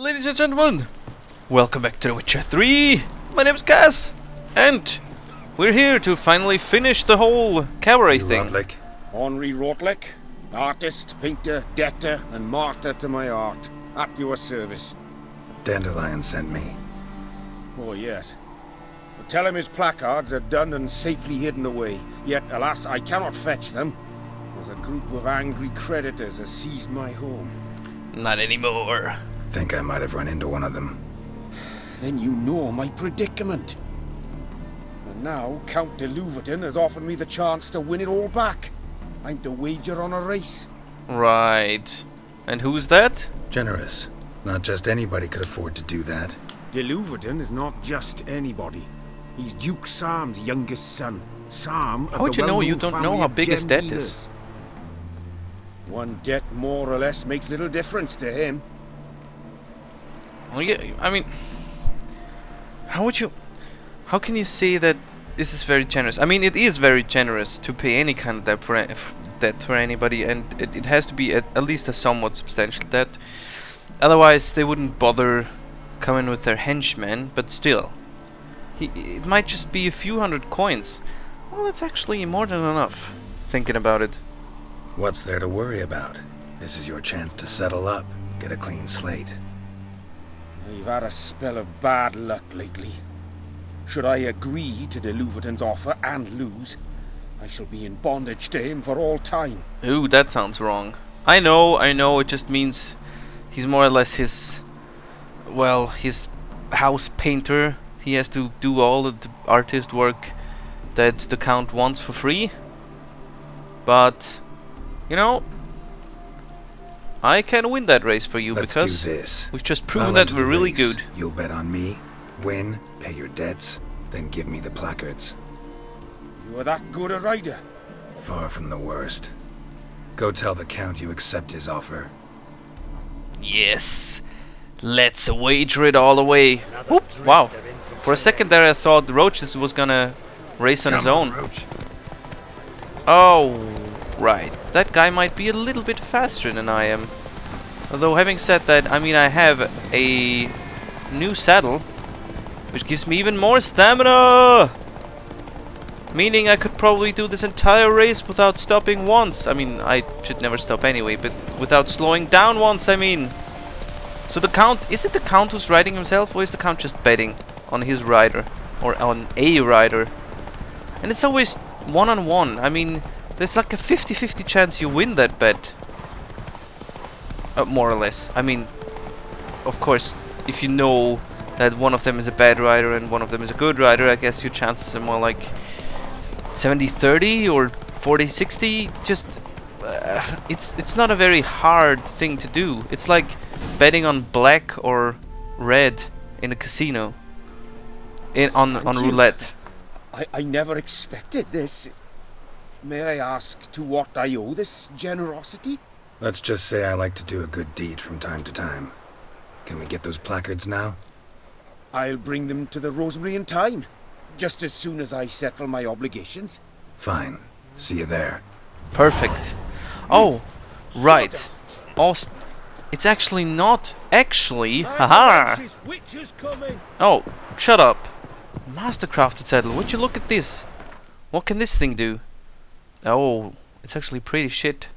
Ladies and gentlemen, welcome back to The Witcher 3. My name is KAZ, and we're here to finally finish the whole Cabaret thing. Rutlec. Henri Rutlec, artist, painter, debtor, and martyr to my art. At your service. Dandelion sent me. Oh, yes. But tell him his placards are done and safely hidden away. Yet, alas, I cannot fetch them, as a group of angry creditors has seized my home. Not anymore. Think I might have run into one of them. Then you know my predicament. And now, Count de Louverton has offered me the chance to win it all back. I'm to wager on a race. Right. And who's that? Generous. Not just anybody could afford to do that. De Louverton is not just anybody. He's Duke Sam's youngest son. Sam. How would you know? You don't know how big his debt is. One debt more or less makes little difference to him. Well, yeah, I mean, how can you say that this is very generous? I mean, it is very generous to pay any kind of debt for anybody, and it has to be at least a somewhat substantial debt. Otherwise, they wouldn't bother coming with their henchmen. But still, it might just be a few hundred coins. Well, that's actually more than enough, thinking about it. What's there to worry about? This is your chance to settle up, get a clean slate. I've had a spell of bad luck lately. Should I agree to de Louverton's offer and lose, I shall be in bondage to him for all time. Ooh, that sounds wrong. I know, it just means he's more or less his house painter. He has to do all of the artist work that the Count wants for free. But, you know, I can win that race for you. Let's because do this. we've just proven that we're really good. You'll bet on me, win, pay your debts, then give me the placards. You are that good a rider? Far from the worst. Go tell the Count you accept his offer. Yes, let's wager it all away. Whoop. Wow, for a second there I thought Roaches was gonna race on his own. Oh, right, that guy might be a little bit faster than I am. Although, having said that, I mean, I have a new saddle, which gives me even more stamina! Meaning I could probably do this entire race without stopping once. I mean, I should never stop anyway, but without slowing down once, I mean. So the Count, is it the Count who's riding himself, or is the Count just betting on his rider? Or on a rider? And it's always one-on-one. I mean, there's like a 50-50 chance you win that bet. More or less. I mean, of course, if you know that one of them is a bad rider and one of them is a good rider, I guess your chances are more like 70-30 or 40-60. Just it's not a very hard thing to do. It's like betting on black or red in a casino on roulette. I never expected this. May I ask to what I owe this generosity? Let's just say I like to do a good deed from time to time. Can we get those placards now? I'll bring them to the Rosemary in time, just as soon as I settle my obligations. Fine. See you there. Perfect. Oh, right. Also, it's actually not actually. Haha. Oh, shut up. Mastercrafted saddle. Would you look at this? What can this thing do? Oh, it's actually pretty shit.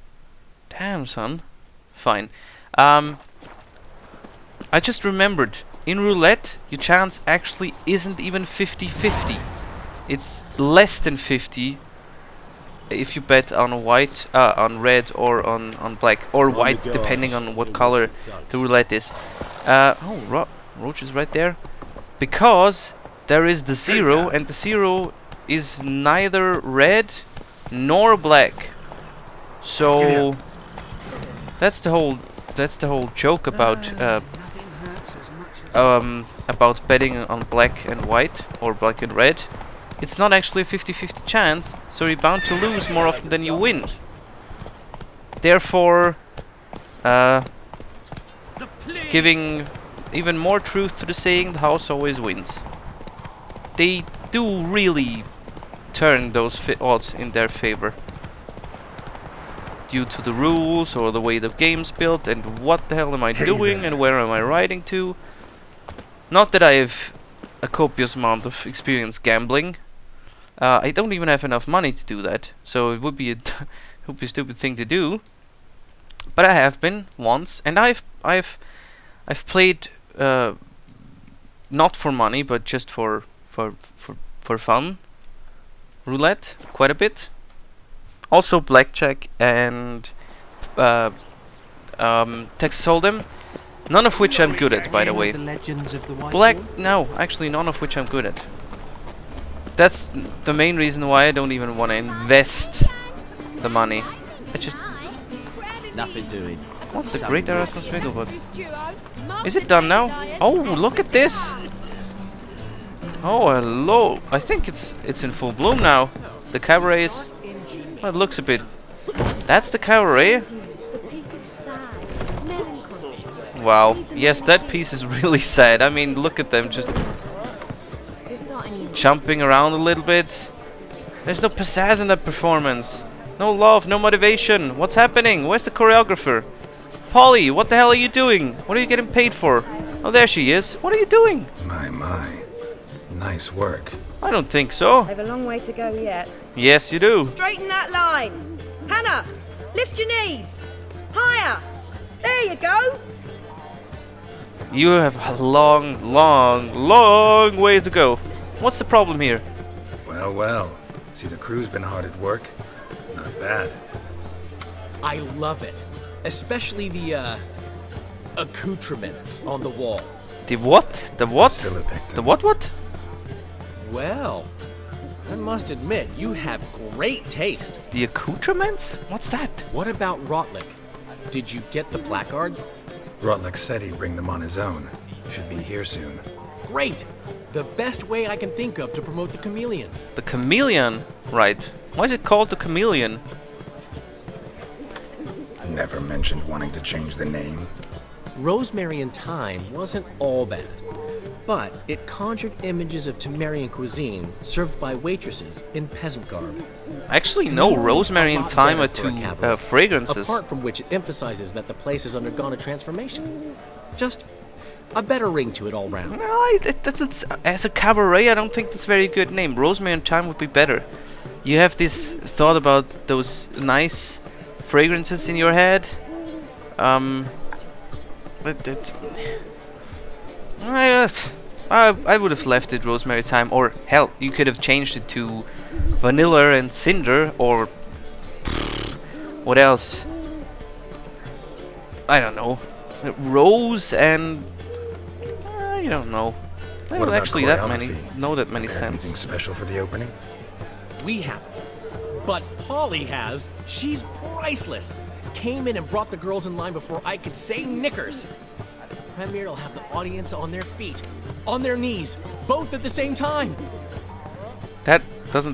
Damn, son. Fine. I just remembered, in roulette, your chance actually isn't even 50-50. It's less than 50 if you bet on white, on red, or on black, or white, depending on what color the roulette is. Oh, Roach is right there. Because there is the 0, and the 0 is neither red nor black. So that's the whole joke about betting on black and white or black and red. It's not actually a 50-50 chance, so you're bound to lose more often than you win. Therefore, giving even more truth to the saying, the house always wins. They do really turn those odds in their favor. due to the rules or the way the game's built, and what the hell am I doing and where am I riding to. Not that I have a copious amount of experience gambling. I don't even have enough money to do that, so it would be a would be a stupid thing to do. But I have been once, and I've played not for money, but just for fun. Roulette quite a bit. Also blackjack and Texas Hold'em. None of which I'm good at, by the way. No, actually none of which I'm good at. That's the main reason why I don't even want to invest the money. I just... Nothing doing. What? The great Erasmus Vegelbud. Is it done now? Oh, look at this! Oh, hello! I think it's in full bloom now. The Cabaret is... Well, it looks a bit... That's the Cabaret? Wow. Yes, that piece is really sad. I mean, look at them just... jumping around a little bit. There's no pizzazz in that performance. No love, no motivation. What's happening? Where's the choreographer? Polly, what the hell are you doing? What are you getting paid for? Oh, there she is. What are you doing? My. Nice work. I don't think so. I have a long way to go yet. Yes, you do. Straighten that line. Hannah, lift your knees. Higher. There you go. You have a long way to go. What's the problem here? Well. See, the crew's been hard at work. Not bad. I love it. Especially the, accoutrements on the wall. The what? The what? Priscilla picked The them. what? Well, I must admit, you have great taste. The accoutrements? What's that? What about Rutlec? Did you get the placards? Rutlec said he'd bring them on his own. Should be here soon. Great! The best way I can think of to promote the chameleon. The chameleon? Right. Why is it called the chameleon? Never mentioned wanting to change the name. Rosemary and Thyme wasn't all bad, but it conjured images of Temerian cuisine served by waitresses in peasant garb. Actually, no. Rosemary and thyme are better for a two cabaret, fragrances. Apart from which it emphasizes that the place has undergone a transformation. Just a better ring to it all round. No, as a cabaret, I don't think that's a very good name. Rosemary and thyme would be better. You have this thought about those nice fragrances in your head. I would have left it rosemary thyme, or hell, you could have changed it to vanilla and cinder, or what else? I don't know. Rose and I don't know. What Well, about actually, that many Prepare scents. anything special for the opening? We haven't. But Polly has. She's priceless. Came in and brought the girls in line before I could say knickers. Premiere will have the audience on their feet, on their knees, both at the same time. That's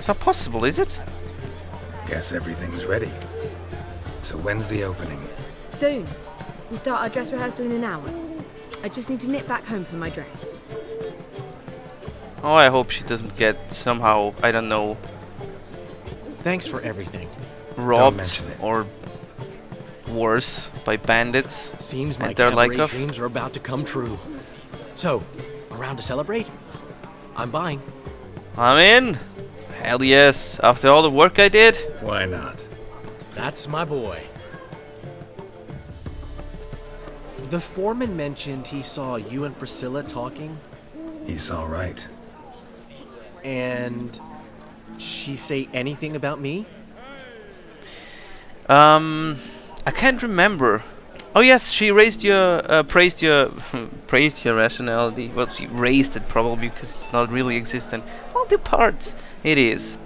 not possible, is it? Guess everything's ready. So when's the opening? Soon. We start our dress rehearsal in an hour. I just need to nip back home for my dress. Oh, I hope she doesn't get somehow, I don't know, Thanks for everything. robbed mention it. or worse by bandits. Seems And my they're like cabaret a- dreams are about to come true. So, around to celebrate? I'm buying. I'm in. Hell yes. After all the work I did. Why not? That's my boy. The foreman mentioned he saw you and Priscilla talking, He's all right. and she say anything about me? I can't remember. Oh yes, she praised your praised your rationality. Well, she raised it probably because it's not really existent. Well, the parts it is.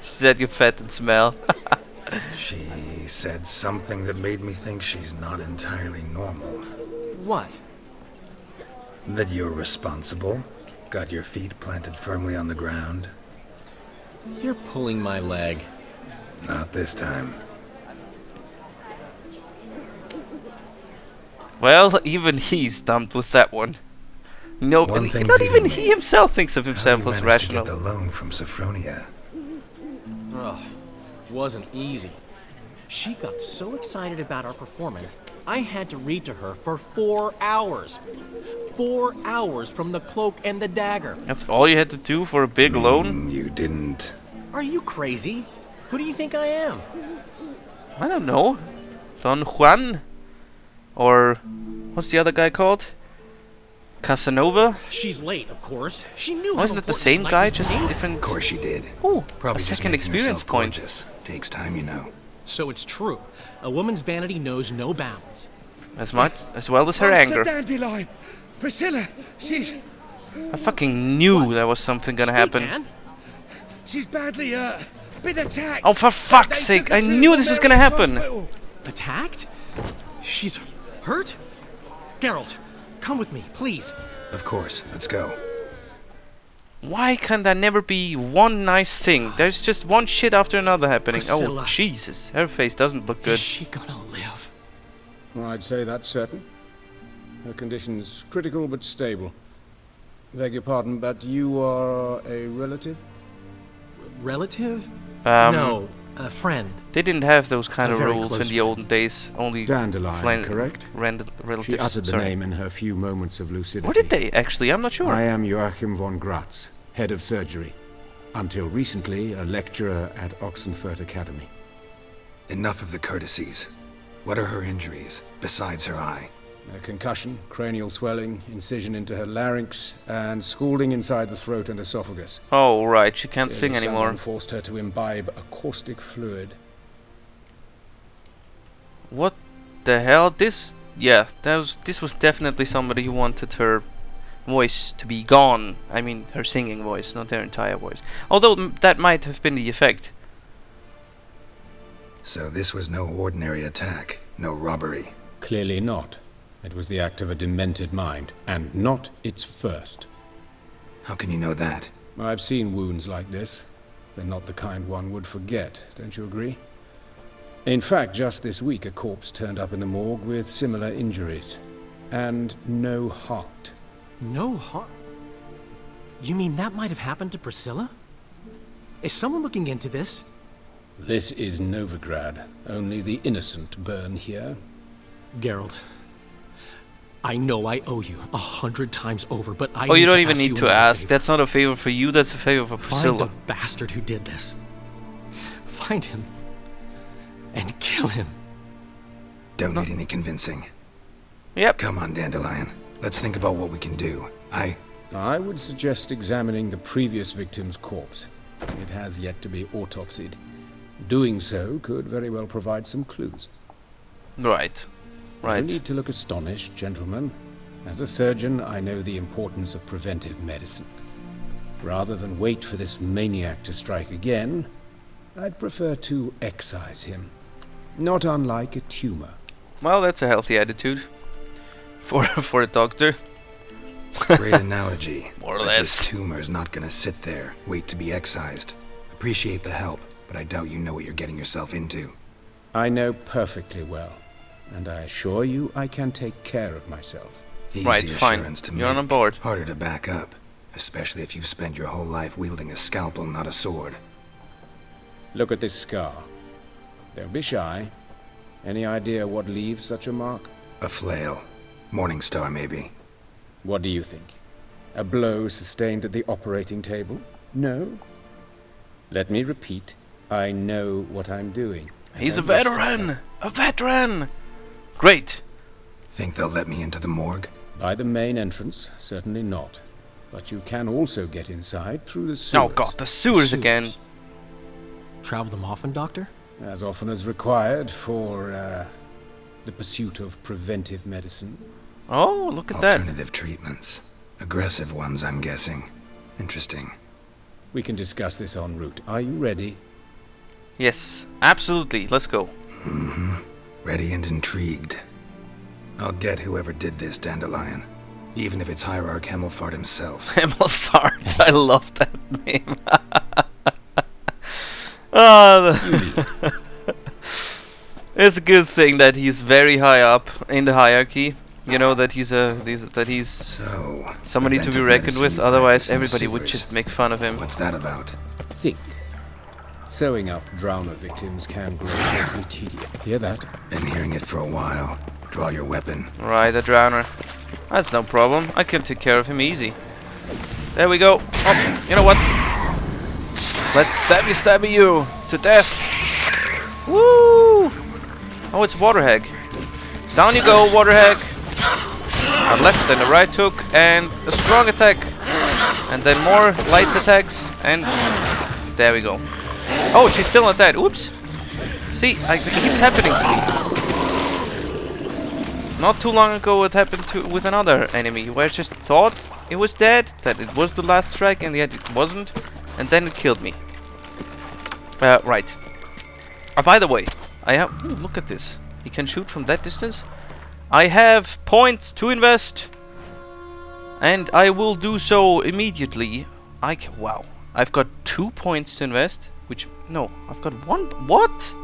Said you fat and smell. She said something that made me think she's not entirely normal. What? That you're responsible, got your feet planted firmly on the ground. You're pulling my leg. Not this time. Well, even he's stumped with that one. No, One and thing's not even eating he me. himself thinks of How himself you as managed to rational. get the loan from Sophronia? Ugh, wasn't easy. She got so excited about our performance, I had to read to her for 4 hours. 4 hours from the Cloak and the Dagger. That's all you had to do for a big loan? You didn't... Are you crazy? Who do you think I am? I don't know. Don Juan? Or what's the other guy called? Casanova? She's late, of course. She knew how Wasn't it the important same tonight guy, was to just me. different? Of course she did. Oh, Probably a just second making experience herself point. gorgeous. Takes time, you know. So it's true. A woman's vanity knows no bounds. As much as well as her anger. Dandelion! Priscilla, she's I fucking knew there was something gonna happen. Man. badly been attacked. Oh, for fuck's sake! I knew this was gonna happen. Attacked? She's hurt? Geralt, come with me, please. Of course. Let's go. Why can there never be one nice thing? There's just one shit after another happening. Priscilla. Oh, Jesus. Her face doesn't look good. Is she gonna live? I'd say that's certain. Her condition's critical but stable. Beg your pardon, but you are a relative? Relative? Um, No, a friend. They didn't have those kind A of very rules in close the olden days. Only Dandelion, correct? relatives. She uttered the Sorry. name in her few moments of lucidity. Or did they actually? I'm not sure. I am Joachim von Gratz, head of surgery. Until recently, a lecturer at Oxenfurt Academy. Enough of the courtesies. What are her injuries, besides her eye? A concussion, cranial swelling, incision into her larynx, and scalding inside the throat and esophagus. Oh, right. She can't sing Someone anymore. forced her to imbibe a caustic fluid. What the hell? This was definitely somebody who wanted her voice to be gone. I mean, her singing voice, not her entire voice. Although that might have been the effect. So this was no ordinary attack, no robbery. Clearly not. It was the act of a demented mind, and not its first. How can you know that? I've seen wounds like this. They're not the kind one would forget, don't you agree? In fact, just this week a corpse turned up in the morgue with similar injuries. And no heart. No heart? You mean that might have happened to Priscilla? Is someone looking into this? This is Novigrad. Only the innocent burn here. Geralt, I know I owe you 100 times over, but I Oh, you need don't to even ask need you to another ask. favor. That's not a favor for you, that's a favor for Find Priscilla. the bastard who did this. Find him. And kill him. Don't need any convincing. Yep. Come on, Dandelion. Let's think about what we can do. I would suggest examining the previous victim's corpse. It has yet to be autopsied. Doing so could very well provide some clues. Right. No Right. need to look astonished, gentlemen. As a surgeon, I know the importance of preventive medicine. Rather than wait for this maniac to strike again, I'd prefer to excise him. Not unlike a tumor. Well, that's a healthy attitude. For a doctor. Great analogy. More or But less. This tumor's not gonna sit there, wait to be excised. Appreciate the help, but I doubt you know what you're getting yourself into. I know perfectly well, and I assure you I can take care of myself. Easy Right, fine. assurance to You're make. on board. Harder to back up, especially if you've spent your whole life wielding a scalpel, not a sword. Look at this scar. Don't be shy. Any idea what leaves such a mark? A flail. Morning star, maybe. What do you think? A blow sustained at the operating table? No? Let me repeat. I know what I'm doing. He's a veteran! A veteran! Great. Think they'll let me into the morgue? By the main entrance, certainly not. But you can also get inside through the sewers. Oh god, the sewers again. Travel them often, Doctor? As often as required for, the pursuit of preventive medicine. Oh, look at that. Alternative treatments. Aggressive ones, I'm guessing. Interesting. We can discuss this en route. Are you ready? Yes, absolutely. Let's go. Ready and intrigued. I'll get whoever did this, Dandelion. Even if it's Hierarch Hemmelfart himself. Hemmelfart. I love that name. Oh, it's a good thing that he's very high up in the hierarchy. You know that he's So, somebody to be preventive reckoned with. medicine Otherwise, practiced in the everybody would sewers. just make fun of him. What's that about? Think. Sewing up drowner victims can grow awfully tedious. Hear that? Been hearing it for a while. Draw your weapon. Right, a drowner. That's no problem. I can take care of him easy. There we go. Oh, you know what? Let's stabby you to death. Woo! Oh, it's water hag. Down you go, water hag. A left and a right hook and a strong attack. And then more light attacks and there we go. Oh, she's still not dead. Oops. See, it keeps happening to me. Not too long ago it happened with another enemy where I just thought it was dead, that it was the last strike, and yet it wasn't, and then it killed me. Right. By the way, I have... Ooh, look at this. He can shoot from that distance. I have points to invest, and I will do so immediately. Wow. I've got 2 points to invest, which... No, I've got 1... What?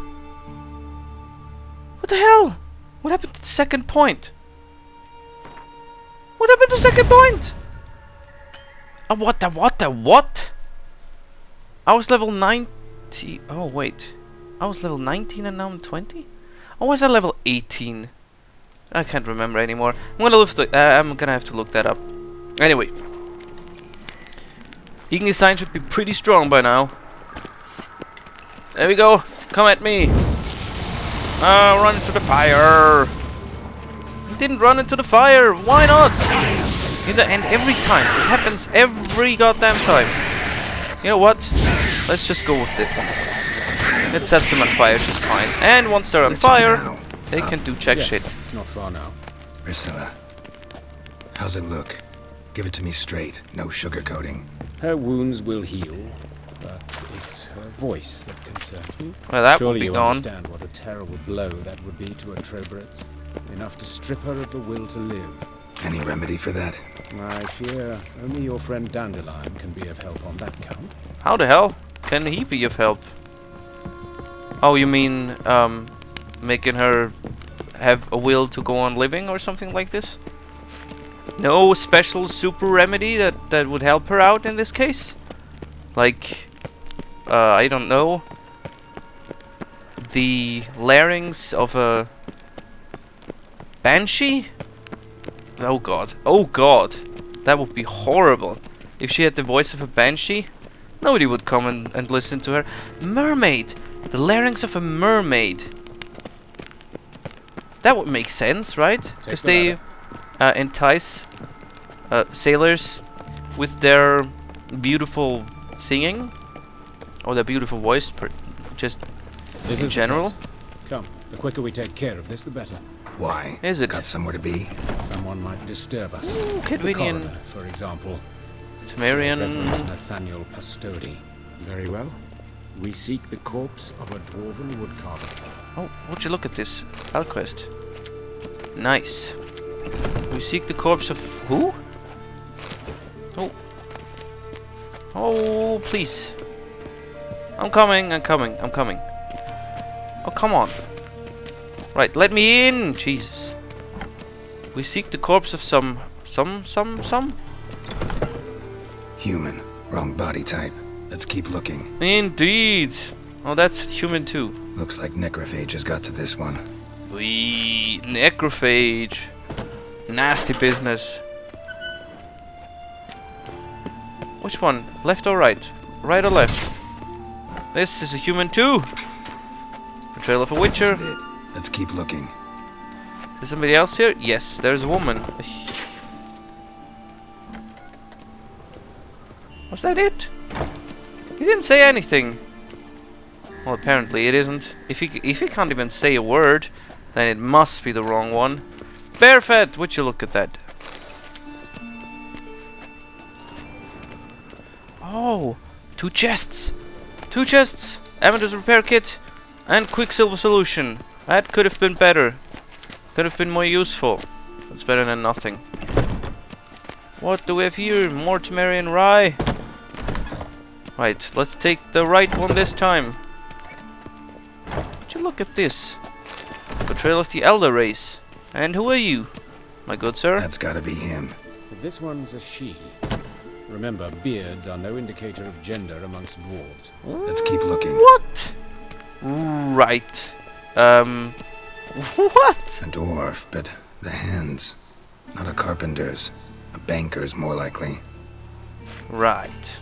What the hell? What happened to the second point? What happened to the second point? What? I was level 90... Oh, wait. I was level 19 and now I'm 20? Or was I level 18? I can't remember anymore. I'm gonna have to look that up. Anyway. Ignis sign should be pretty strong by now. There we go. Come at me. Run into the fire. He didn't run into the fire. Why not? And every time. It happens every goddamn time. You know what? Let's just go with it. Let's set them on fire just fine. And once they're on fire, they can do check shit. It's not far now. Priscilla, how's it look? Give it to me straight, no sugarcoating. Her wounds will heal, but it's her voice that concerns me. Well, that Surely would be you gone. understand what a terrible blow that would be to a Troberets. Enough to strip her of the will to live. Any remedy for that? I fear only your friend Dandelion can be of help on that count. How the hell can he be of help? Oh, you mean making her have a will to go on living or something like this? No special super remedy that would help her out in this case? Like, I don't know, the larynx of a banshee? Oh god, that would be horrible. If she had the voice of a banshee, nobody would come and listen to her. Mermaid! The larynx of a mermaid. That would make sense, right? Because they entice sailors with their beautiful singing, or their beautiful voice, just in general. Come, the quicker we take care of this, the better. Why? Is it? Got somewhere to be? Someone might disturb us. Kidwinian, Coroner, for example. Temerian. Reverend Nathaniel Pastodi. Very well. We seek the corpse of a dwarven woodcarver. Oh, would you look at this? Alquest. Nice. We seek the corpse of who? Oh. Oh, please. I'm coming. Oh, come on. Right, let me in. Jesus. We seek the corpse of some. Human. Wrong body type. Let's keep looking. Indeed. Oh, that's human too. Looks like necrophage has got to this one. Wee, necrophage. Nasty business. Which one? Left or right? Right or left? This is a human too. Portrayal of a witcher. This isn't it. Let's keep looking. Is there somebody else here? Yes, there's a woman. Was that it? He didn't say anything. Well, apparently it isn't. If he can't even say a word, then it must be the wrong one. Barefed, would you look at that? Oh, 2 chests. 2 chests. Amateur's repair kit and quicksilver solution. That could have been better. Could have been more useful. That's better than nothing. What do we have here? More Temerian rye. Right, let's take the right one this time. Would you look at this? Portrayal of the Elder Race. And who are you, my good sir? That's gotta be him. But this one's a she. Remember, beards are no indicator of gender amongst dwarves. Let's keep looking. What? Right. What? A dwarf, but the hands. Not a carpenter's. A banker's, more likely. Right.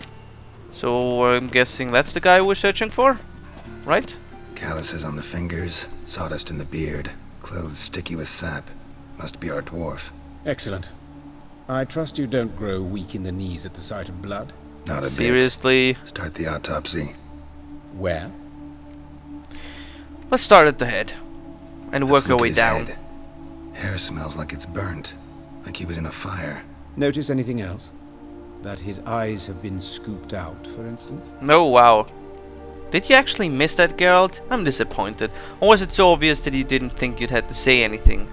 So I'm guessing that's the guy we're searching for? Right? Calluses on the fingers, sawdust in the beard, clothes sticky with sap. Must be our dwarf. Excellent. I trust you don't grow weak in the knees at the sight of blood. Not a bit. Seriously? Start the autopsy. Where? Let's start at the head. And Let's work our look at way his down. head. Hair smells like it's burnt. Like he was in a fire. Notice anything else? That his eyes have been scooped out, for instance? No, wow. Did you actually miss that, Geralt? I'm disappointed. Or was it so obvious that you didn't think you'd had to say anything?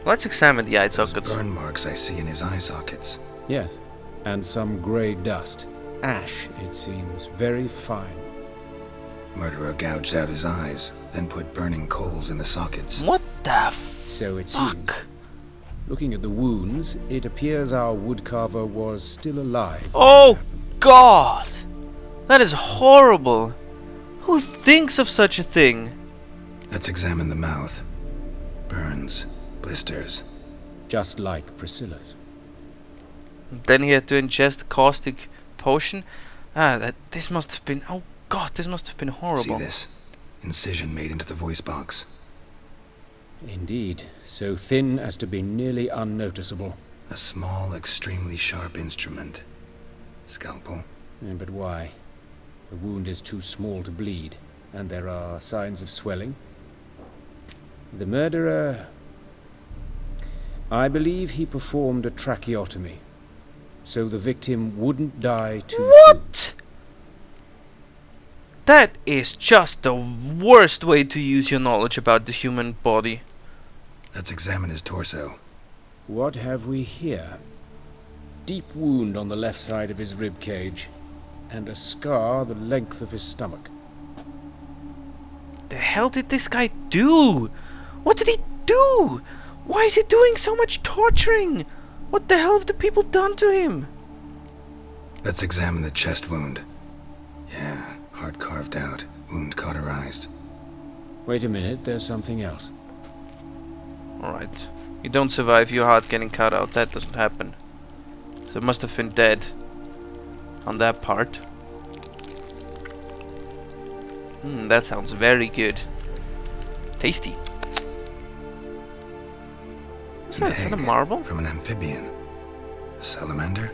Let's examine the eye sockets. Burn marks I see in his eye sockets. Yes. And some grey dust. Ash, it seems. Very fine. Murderer gouged out his eyes, then put burning coals in the sockets. What the So it seems. fuck? Looking at the wounds, it appears our woodcarver was still alive. Oh God! That is horrible. Who thinks of such a thing? Let's examine the mouth. Burns, blisters. Just like Priscilla's. Then he had to ingest a caustic potion. This must have been. Oh God! This must have been horrible. See this? Incision made into the voice box. Indeed, so thin as to be nearly unnoticeable. A small, extremely sharp instrument. Scalpel. But why? The wound is too small to bleed, and there are signs of swelling. The murderer... I believe he performed a tracheotomy, so the victim wouldn't die too soon. What? That is just the worst way to use your knowledge about the human body. Let's examine his torso. What have we here? Deep wound on the left side of his rib cage, and a scar the length of his stomach. The hell did this guy do? What did he do? Why is he doing so much torturing? What the hell have the people done to him? Let's examine the chest wound. Yeah, heart carved out, wound cauterized. Wait a minute, there's something else. Alright. You don't survive your heart getting cut out. That doesn't happen. So it must have been dead. On that part. That sounds very good. Tasty. What's that? Is that a Egg marble? from an amphibian. A salamander?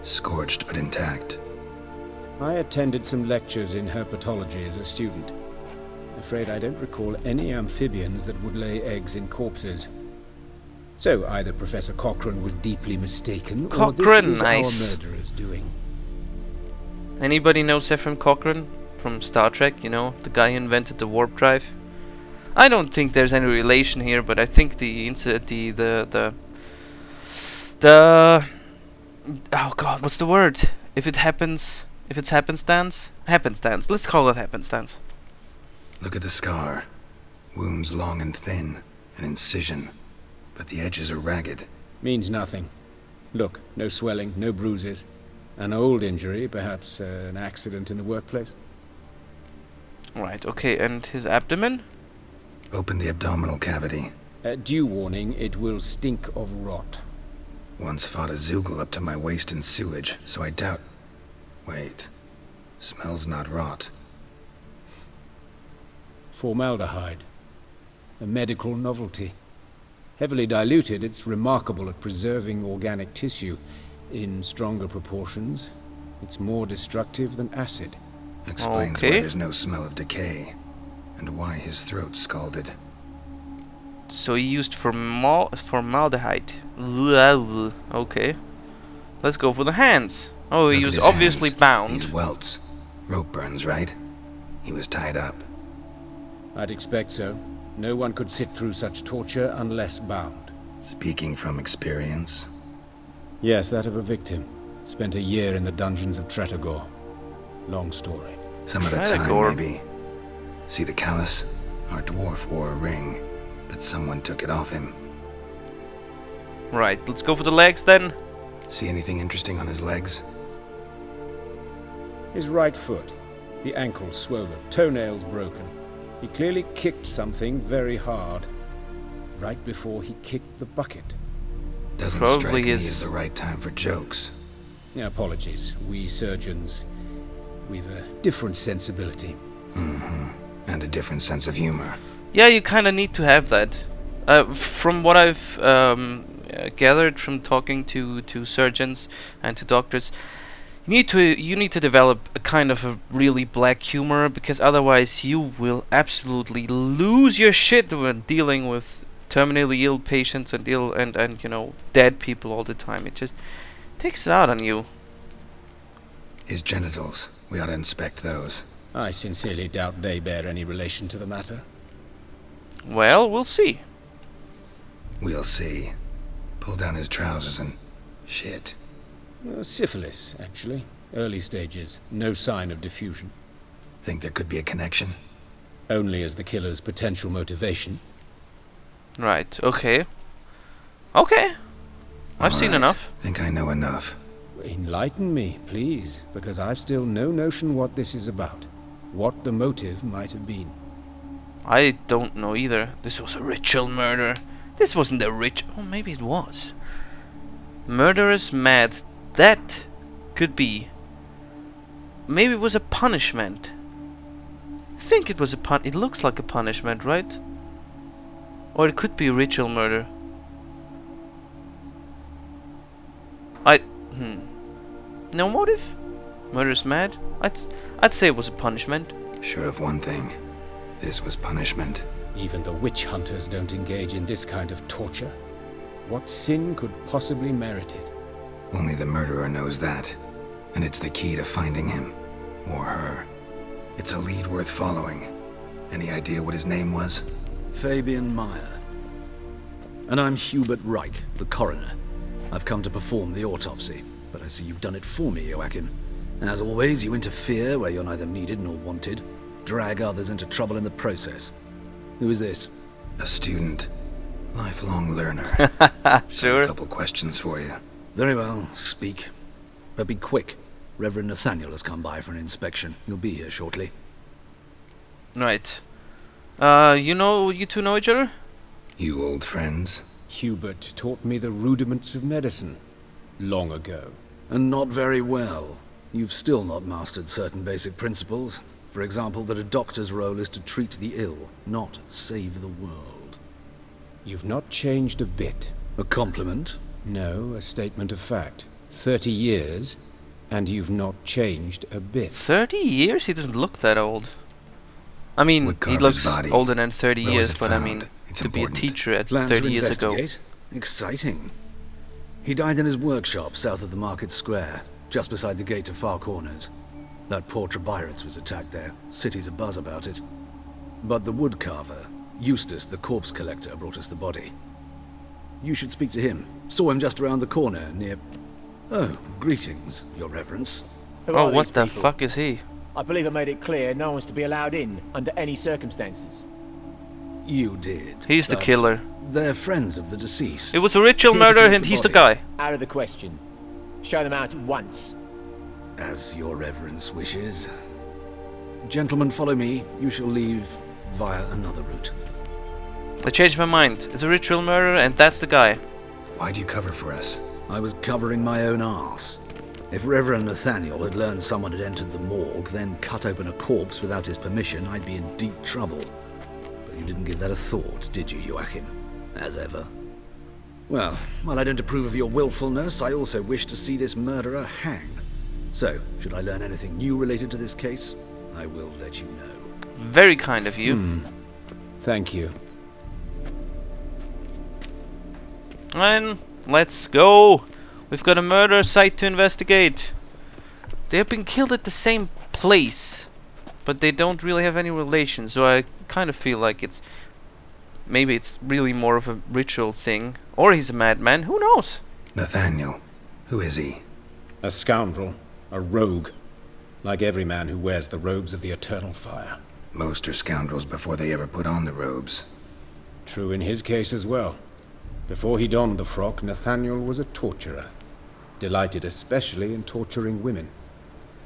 Scorched but intact. I attended some lectures in herpetology as a student. Afraid I don't recall any amphibians that would lay eggs in corpses. So either Professor Cochrane was deeply mistaken, or Cochrane, this is nice. our murderer's doing. Anybody know Ephraim Cochrane from Star Trek? You know, the guy who invented the warp drive. I don't think there's any relation here, but I think the oh God, what's the word? If it's happenstance? Happenstance. Let's call it happenstance. Look at the scar. Wounds long and thin. An incision. But the edges are ragged. Means nothing. Look, no swelling, no bruises. An old injury, perhaps an accident in the workplace. Right, okay, and his abdomen? Open the abdominal cavity. Due warning, it will stink of rot. Once fought a Zoogle up to my waist in sewage, so I doubt... Wait. Smells not rot. Formaldehyde. A medical novelty. Heavily diluted, it's remarkable at preserving organic tissue. In stronger proportions, it's more destructive than acid. Explains Okay. why there's no smell of decay, and why his throat's scalded. So he used formaldehyde. Okay. Let's go for the hands. Oh, he Look at was his obviously hands. bound. These welts. Rope burns, right? He was tied up. I'd expect so. No one could sit through such torture unless bound. Speaking from experience. Yes, that of a victim. Spent a year in the dungeons of Tretogor. Long story. Some other Tretogor. time, maybe. See the callus? Our dwarf wore a ring, but someone took it off him. Right, let's go for the legs then. See anything interesting on his legs? His right foot. The ankle swollen, toenails broken. He clearly kicked something very hard. Right before he kicked the bucket. Doesn't Probably strike me is- as the right time for jokes. Apologies. We surgeons, we've a different sensibility. And a different sense of humor. Yeah, you kind of need to have that. From what I've gathered from talking to surgeons and to doctors, you need to develop a kind of a really black humor, because otherwise you will absolutely lose your shit when dealing with terminally ill patients and you know, dead people all the time. It just takes it out on you. His genitals. We ought to inspect those. I sincerely doubt they bear any relation to the matter. Well, we'll see. We'll see. Pull down his trousers and... shit. Syphilis, actually. Early stages. No sign of diffusion. Think there could be a connection? Only as the killer's potential motivation. Right, okay. Okay. I've seen Alright, enough. Think I know enough. Enlighten me, please, because I've still no notion what this is about. What the motive might have been. I don't know either. This was a ritual murder. This wasn't a oh, maybe it was. Murderous mad. That could be. Maybe it was a punishment. I think it was a it looks like a punishment, right? Or it could be a ritual murder. No motive? Murderous mad? I'd say it was a punishment. Sure of one thing. This was punishment. Even the witch hunters don't engage in this kind of torture. What sin could possibly merit it? Only the murderer knows that. And it's the key to finding him. Or her. It's a lead worth following. Any idea what his name was? Fabian Meyer. And I'm Hubert Reich, the coroner. I've come to perform the autopsy, but I see you've done it for me, Joachim. As always, you interfere where you're neither needed nor wanted. Drag others into trouble in the process. Who is this? A student. Lifelong learner. Sure. A couple questions for you. Very well, speak. But be quick. Reverend Nathaniel has come by for an inspection. He'll be here shortly. Right. You two know each other? You old friends? Hubert taught me the rudiments of medicine. Long ago. And not very well. You've still not mastered certain basic principles. For example, that a doctor's role is to treat the ill, not save the world. You've not changed a bit. A compliment? No, a statement of fact. 30 years, and you've not changed a bit. 30 years? He doesn't look that old. I mean, he Woodcarver's looks body. older than 30 Where was years, it but I found? mean, It's to be a important. teacher at Plan 30 to years ago. investigate? Exciting. He died in his workshop south of the market square, just beside the gate to Far Corners. That poor Trebirates was attacked there. City's abuzz about it. But the woodcarver, Eustace the corpse collector, brought us the body. You should speak to him. Saw him just around the corner near... Oh, greetings, your reverence. Who Oh, are what these the people? fuck is he? I believe I made it clear no one's to be allowed in under any circumstances. You did. He's the but killer. They're friends of the deceased. It was a ritual Here to murder collect and the he's the body. guy. Out of the question. Show them out at once. As your reverence wishes. Gentlemen, follow me. You shall leave via another route. I changed my mind. It's a ritual murder and that's the guy. Why'd you cover for us? I was covering my own arse. If Reverend Nathaniel had learned someone had entered the morgue, then cut open a corpse without his permission, I'd be in deep trouble. But you didn't give that a thought, did you, Joachim? As ever. Well, while I don't approve of your willfulness, I also wish to see this murderer hang. So, should I learn anything new related to this case, I will let you know. Very kind of you. Thank you. And let's go. We've got a murder site to investigate. They have been killed at the same place, but they don't really have any relation, so I kind of feel like maybe it's really more of a ritual thing. Or he's a madman, who knows? Nathaniel. Who is he? A scoundrel. A rogue. Like every man who wears the robes of the eternal fire. Most are scoundrels before they ever put on the robes. True in his case as well. Before he donned the frock, Nathaniel was a torturer. delighted especially in torturing women.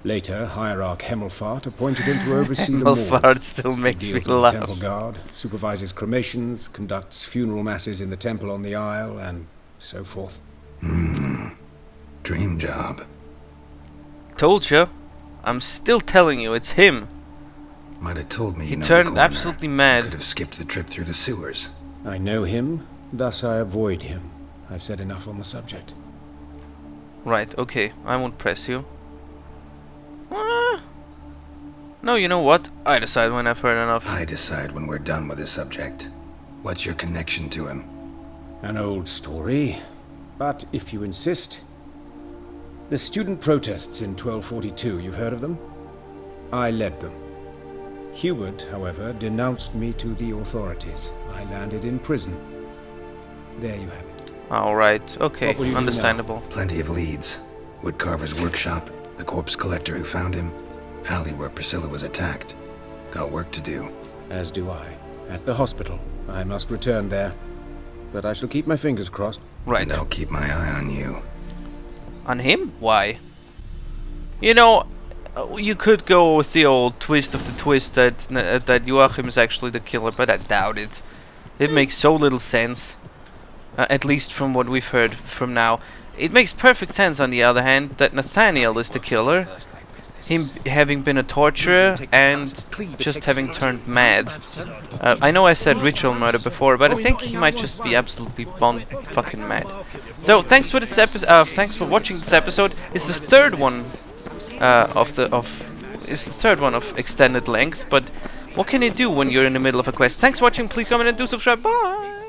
Later, Hierarch Hemmelfart appointed him to oversee the morgue. Hemmelfart still makes He me deals with the laugh. temple guard, supervises cremations, conducts funeral masses in the temple on the Isle, and so forth. Dream job. Told you. I'm still telling you, it's him. Might have told me He you know the turned corner. absolutely mad. Could have skipped the trip through the sewers. I know him, thus I avoid him. I've said enough on the subject. Right, okay. I won't press you. No, you know what? I decide when I've heard enough. I decide when we're done with the subject. What's your connection to him? An old story, but if you insist. The student protests in 1242, you've heard of them? I led them. Hubert, however, denounced me to the authorities. I landed in prison. There you have it. Alright, okay, What will you do understandable. Plenty of leads. Woodcarver's workshop, the corpse collector who found him, alley where Priscilla was attacked. Got work to do. As do I. At the hospital. I must return there. But I shall keep my fingers crossed. Right. And I'll keep my eye on you. On him? Why? You know, you could go with the old twist of the twist that Joachim is actually the killer, but I doubt it. It makes so little sense. At least from what we've heard from now. It makes perfect sense, on the other hand, that Nathaniel is the killer. Him having been a torturer and just having turned mad. I know I said ritual murder before, but I think he might just be absolutely fucking mad. So thanks for this episode. Thanks for watching this episode. It's the third one of extended length. But what can you do when you're in the middle of a quest? Thanks for watching. Please comment and do subscribe. Bye.